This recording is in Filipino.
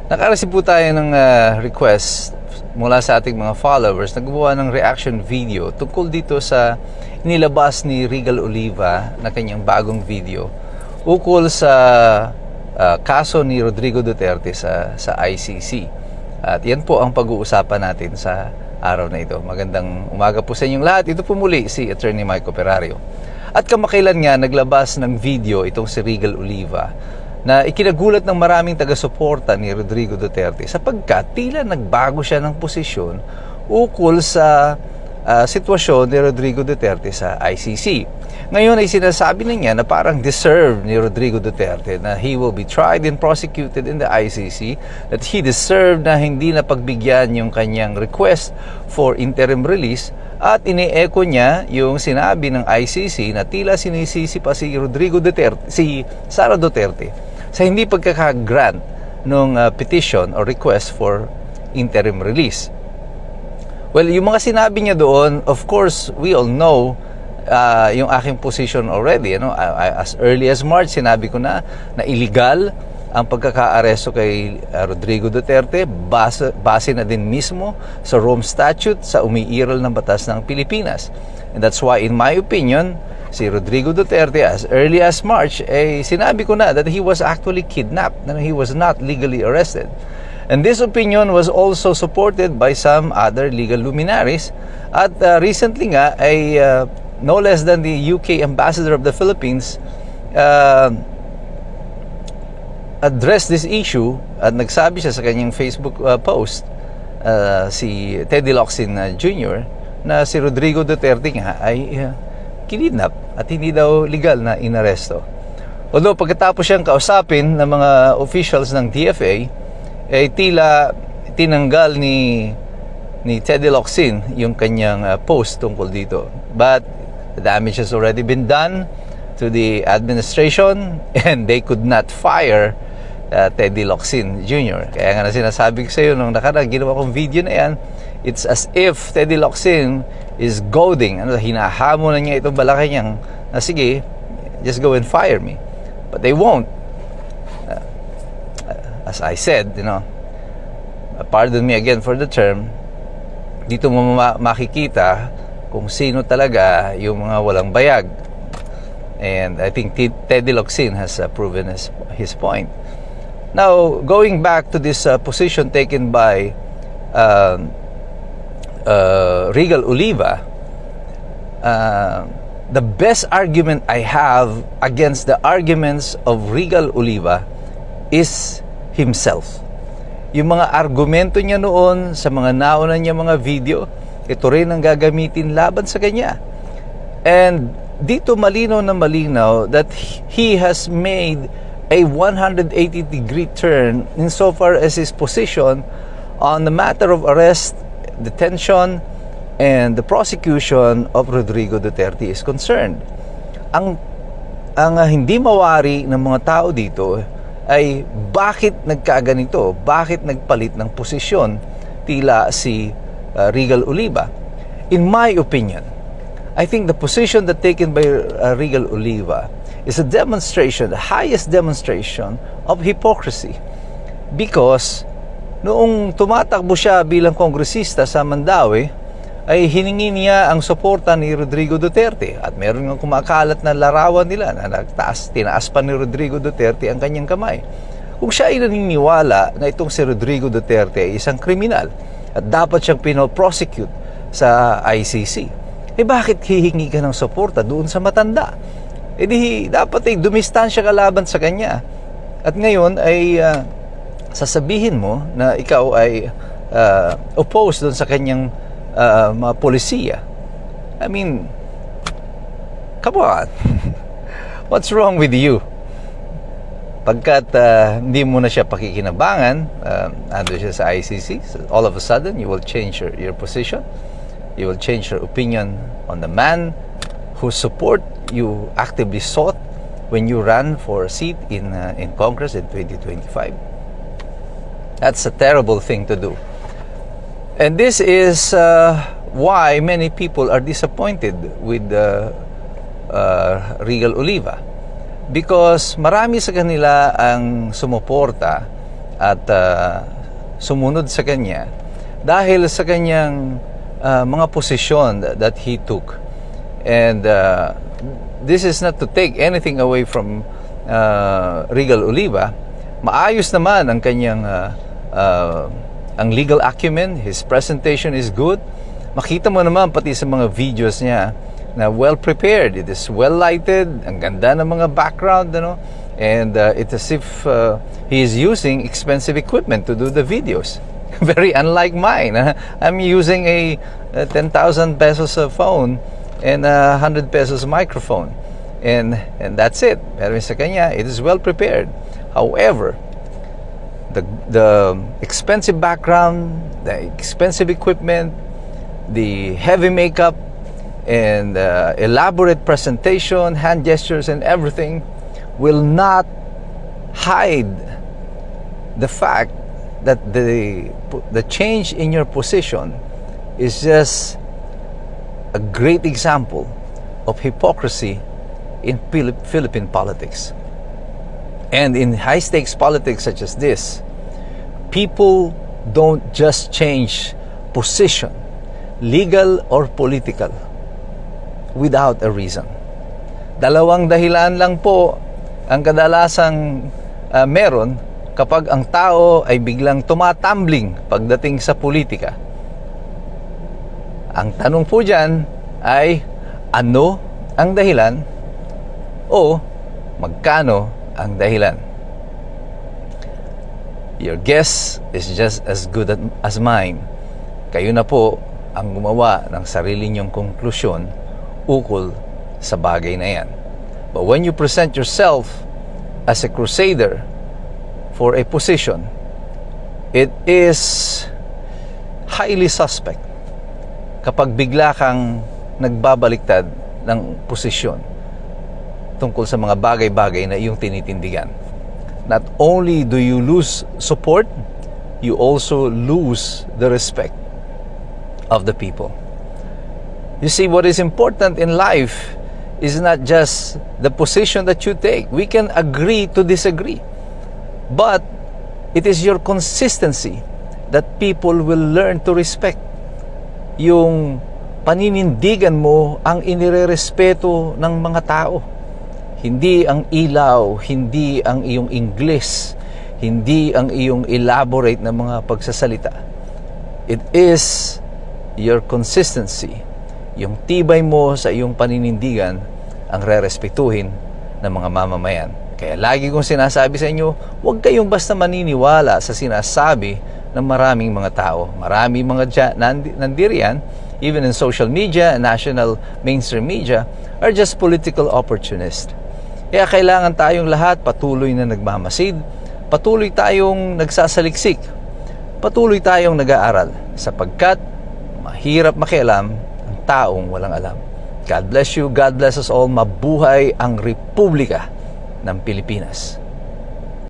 Nakareceive po tayo ng request mula sa ating mga followers na gumawa ng reaction video tungkol dito sa inilabas ni Regal Oliva na kanyang bagong video ukol sa kaso ni Rodrigo Duterte sa ICC. At yan po ang pag-uusapan natin sa araw na ito. Magandang umaga po sa inyong lahat. Ito po muli si Attorney Mike Operario. At kamakailan nga naglabas ng video itong si Regal Oliva na ikinagulat ng maraming taga-suporta ni Rodrigo Duterte sapagkat tila nagbago siya ng posisyon ukol sa sitwasyon ni Rodrigo Duterte sa ICC. Ngayon ay sinasabi na niya na parang deserve ni Rodrigo Duterte na he will be tried and prosecuted in the ICC, that he deserved na hindi na pagbigyan yung kanyang request for interim release, at ini-echo niya yung sinabi ng ICC na tila sinisisi pa si Rodrigo Duterte, si Sara Duterte sa hindi pagkakagrant ng petition or request for interim release. Well, yung mga sinabi niya doon, of course, we all know yung aking position already. As early as March, sinabi ko na illegal ang pagkakaaresto kay Rodrigo Duterte base na din mismo sa Rome Statute, sa umiiral ng batas ng Pilipinas. And that's why, in my opinion, si Rodrigo Duterte, as early as March, sinabi ko na that he was actually kidnapped, that he was not legally arrested. And this opinion was also supported by some other legal luminaries. At recently nga, no less than the UK Ambassador of the Philippines addressed this issue at nagsabi siya sa kanyang Facebook post, si Teddy Locsin Jr., na si Rodrigo Duterte nga ay kinidnap at hindi daw legal na inaresto. Although pagkatapos siyang kausapin ng mga officials ng DFA, tila tinanggal ni Teddy Locsin yung kanyang post tungkol dito. But the damage has already been done to the administration and they could not fire Teddy Locsin Jr. Kaya nga na sinasabi ko sa iyo nung nakaraan, ginawa kong video na yan, it's as if Teddy Locsin is goading, hinahamon na niya itong Malacanang na sige, just go and fire me. But they won't. As I said, pardon me again for the term, dito mo makikita kung sino talaga yung mga walang bayag. And I think Teddy Locsin has proven his point. Now, going back to this position taken by Regal Oliva, the best argument I have against the arguments of Regal Oliva is himself. Yung mga argumento niya noon sa mga nauna niya mga video, ito rin ang gagamitin laban sa kanya. And dito malinaw na malinaw that he has made a 180-degree turn insofar as his position on the matter of arrest, detention, and the prosecution of Rodrigo Duterte is concerned. Ang hindi mawari ng mga tao dito ay bakit nagkaganito, bakit nagpalit ng posisyon tila si Regal Oliva. In my opinion, I think the position that taken by Regal Oliva is a demonstration, the highest demonstration of hypocrisy. Because noong tumatakbo siya bilang kongresista sa Mandaue, ay hiningi niya ang suporta ni Rodrigo Duterte. At meron ng kumakalat na larawan nila na tinaas pa ni Rodrigo Duterte ang kanyang kamay. Kung siya ay naniniwala na itong si Rodrigo Duterte ay isang kriminal at dapat siyang pinoprosecute sa ICC, bakit hihingi ka ng suporta doon sa matanda? Dapat ay dumistansya ka laban sa kanya. At ngayon ay sasabihin mo na ikaw ay opposed doon sa kanyang mga polisiya. I mean, come on. What's wrong with you? Pagkat hindi mo na siya pakikinabangan, ando siya sa ICC, so all of a sudden you will change your position. You will change your opinion on the man whose support you actively sought when you ran for a seat in Congress in 2025. That's a terrible thing to do. And this is why many people are disappointed with Regal Oliva. Because marami sa kanila ang sumuporta at sumunod sa kanya dahil sa kanyang mga posisyon that he took. And this is not to take anything away from Regal Oliva. Maayos naman ang kanyang ang legal acumen, his presentation is good. Makita mo naman pati sa mga videos niya na well prepared, it is well lighted, ang ganda ng mga background, and it's as if he is using expensive equipment to do the videos. Very unlike mine. I'm using a 10,000 pesos phone and a 100 pesos microphone, and that's it. Pero sa kanya, it is well prepared. However, the expensive background, the expensive equipment, the heavy makeup, and elaborate presentation, hand gestures, and everything will not hide the fact that the change in your position is just a great example of hypocrisy in Philippine politics. And in high-stakes politics such as this, people don't just change position, legal or political, without a reason. Dalawang dahilan lang po ang kadalasang meron kapag ang tao ay biglang tumatambling pagdating sa politika. Ang tanong po dyan ay ano ang dahilan o magkano ang dahilan. Your guess is just as good as mine. Kayo na po ang gumawa ng sarili niyong konklusyon ukol sa bagay na yan. But when you present yourself as a crusader for a position, it is highly suspect kapag bigla kang nagbabaliktad ng posisyon tungkol sa mga bagay-bagay na iyong tinitindigan. Not only do you lose support, you also lose the respect of the people. You see, what is important in life is not just the position that you take. We can agree to disagree. But it is your consistency that people will learn to respect. Yung paninindigan mo ang inirerespeto ng mga tao. Hindi ang ilaw, hindi ang iyong Ingles, hindi ang iyong elaborate na mga pagsasalita. It is your consistency, yung tibay mo sa iyong paninindigan ang rerespetuhin ng mga mamamayan. Kaya lagi kong sinasabi sa inyo, huwag kayong basta maniniwala sa sinasabi ng maraming mga tao. Maraming mga nandiriyan, even in social media and national mainstream media, are just political opportunists. Kaya kailangan tayong lahat patuloy na nagmamasid, patuloy tayong nagsasaliksik, patuloy tayong nag-aaral, sapagkat mahirap makialam ang taong walang alam. God bless you, God bless us all. Mabuhay ang Republika ng Pilipinas.